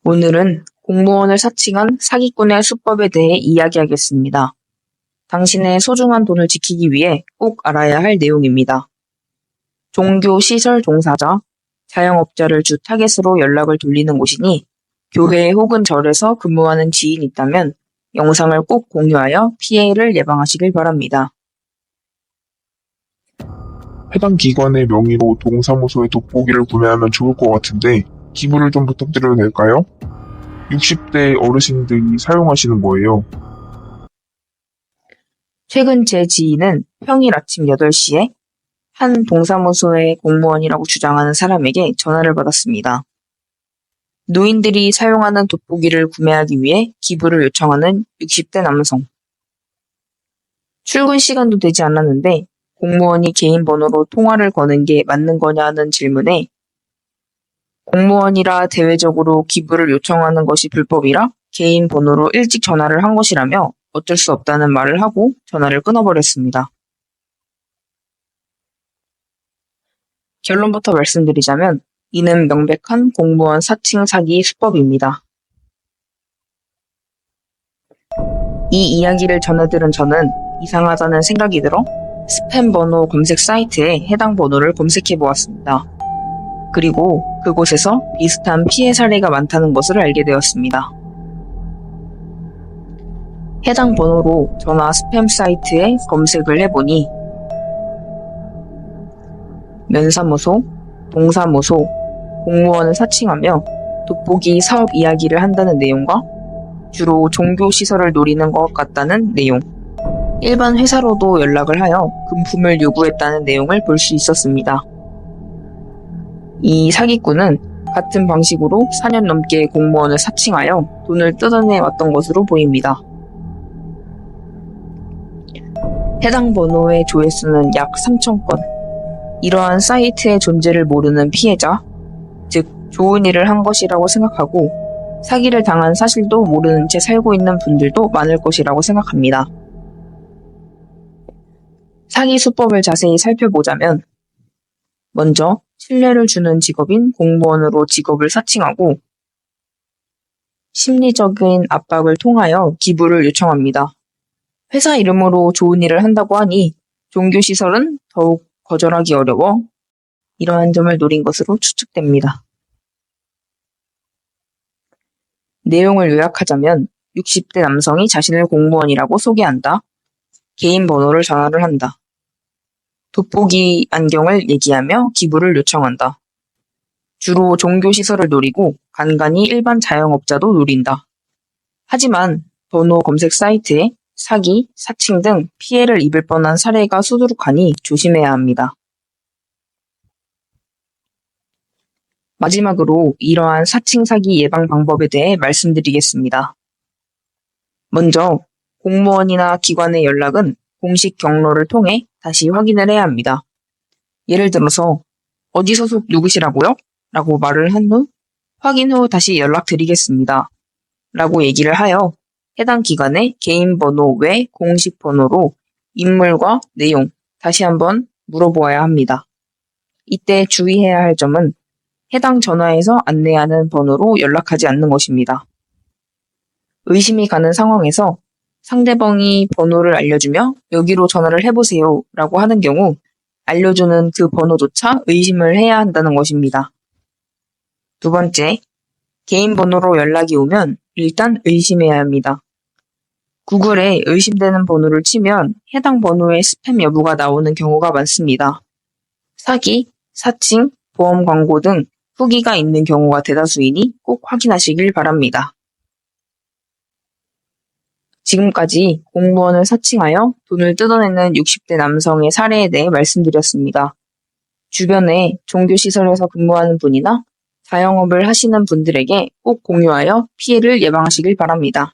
오늘은 공무원을 사칭한 사기꾼의 수법에 대해 이야기하겠습니다. 당신의 소중한 돈을 지키기 위해 꼭 알아야 할 내용입니다. 종교시설 종사자, 자영업자를 주 타겟으로 연락을 돌리는 곳이니 교회 혹은 절에서 근무하는 지인이 있다면 영상을 꼭 공유하여 피해를 예방하시길 바랍니다. 해당 기관의 명의로 동사무소의 돋보기를 구매하면 좋을 것 같은데 기부를 좀 부탁드려도 될까요? 60대 어르신들이 사용하시는 거예요. 최근 제 지인은 평일 아침 8시에 한 동사무소의 공무원이라고 주장하는 사람에게 전화를 받았습니다. 노인들이 사용하는 돋보기를 구매하기 위해 기부를 요청하는 60대 남성. 출근 시간도 되지 않았는데 공무원이 개인 번호로 통화를 거는 게 맞는 거냐는 질문에 공무원이라 대외적으로 기부를 요청하는 것이 불법이라 개인 번호로 일찍 전화를 한 것이라며 어쩔 수 없다는 말을 하고 전화를 끊어버렸습니다. 결론부터 말씀드리자면 이는 명백한 공무원 사칭 사기 수법입니다. 이 이야기를 전해들은 저는 이상하다는 생각이 들어 스팸 번호 검색 사이트에 해당 번호를 검색해 보았습니다. 그리고 그곳에서 비슷한 피해 사례가 많다는 것을 알게 되었습니다. 해당 번호로 전화 스팸 사이트에 검색을 해보니 면사무소, 동사무소, 공무원을 사칭하며 돋보기 사업 이야기를 한다는 내용과 주로 종교시설을 노리는 것 같다는 내용, 일반 회사로도 연락을 하여 금품을 요구했다는 내용을 볼 수 있었습니다. 이 사기꾼은 같은 방식으로 4년 넘게 공무원을 사칭하여 돈을 뜯어내 왔던 것으로 보입니다. 해당 번호의 조회수는 약 3,000건. 이러한 사이트의 존재를 모르는 피해자, 즉 좋은 일을 한 것이라고 생각하고 사기를 당한 사실도 모르는 채 살고 있는 분들도 많을 것이라고 생각합니다. 사기 수법을 자세히 살펴보자면 먼저 신뢰를 주는 직업인 공무원으로 직업을 사칭하고 심리적인 압박을 통하여 기부를 요청합니다. 회사 이름으로 좋은 일을 한다고 하니 종교시설은 더욱 거절하기 어려워 이러한 점을 노린 것으로 추측됩니다. 내용을 요약하자면 60대 남성이 자신을 공무원이라고 소개한다. 개인 번호를 전화를 한다. 돋보기 안경을 얘기하며 기부를 요청한다. 주로 종교시설을 노리고 간간히 일반 자영업자도 노린다. 하지만 번호 검색 사이트에 사기, 사칭 등 피해를 입을 뻔한 사례가 수두룩하니 조심해야 합니다. 마지막으로 이러한 사칭 사기 예방 방법에 대해 말씀드리겠습니다. 먼저 공무원이나 기관의 연락은 공식 경로를 통해 다시 확인을 해야 합니다. 예를 들어서 어디 소속 누구시라고요? 라고 말을 한 후 확인 후 다시 연락드리겠습니다. 라고 얘기를 하여 해당 기관의 개인 번호 외 공식 번호로 인물과 내용 다시 한번 물어보아야 합니다. 이때 주의해야 할 점은 해당 전화에서 안내하는 번호로 연락하지 않는 것입니다. 의심이 가는 상황에서 상대방이 번호를 알려주며 여기로 전화를 해보세요 라고 하는 경우 알려주는 그 번호조차 의심을 해야 한다는 것입니다. 두 번째, 개인 번호로 연락이 오면 일단 의심해야 합니다. 구글에 의심되는 번호를 치면 해당 번호의 스팸 여부가 나오는 경우가 많습니다. 사기, 사칭, 보험 광고 등 후기가 있는 경우가 대다수이니 꼭 확인하시길 바랍니다. 지금까지 공무원을 사칭하여 돈을 뜯어내는 60대 남성의 사례에 대해 말씀드렸습니다. 주변에 종교시설에서 근무하는 분이나 자영업을 하시는 분들에게 꼭 공유하여 피해를 예방하시길 바랍니다.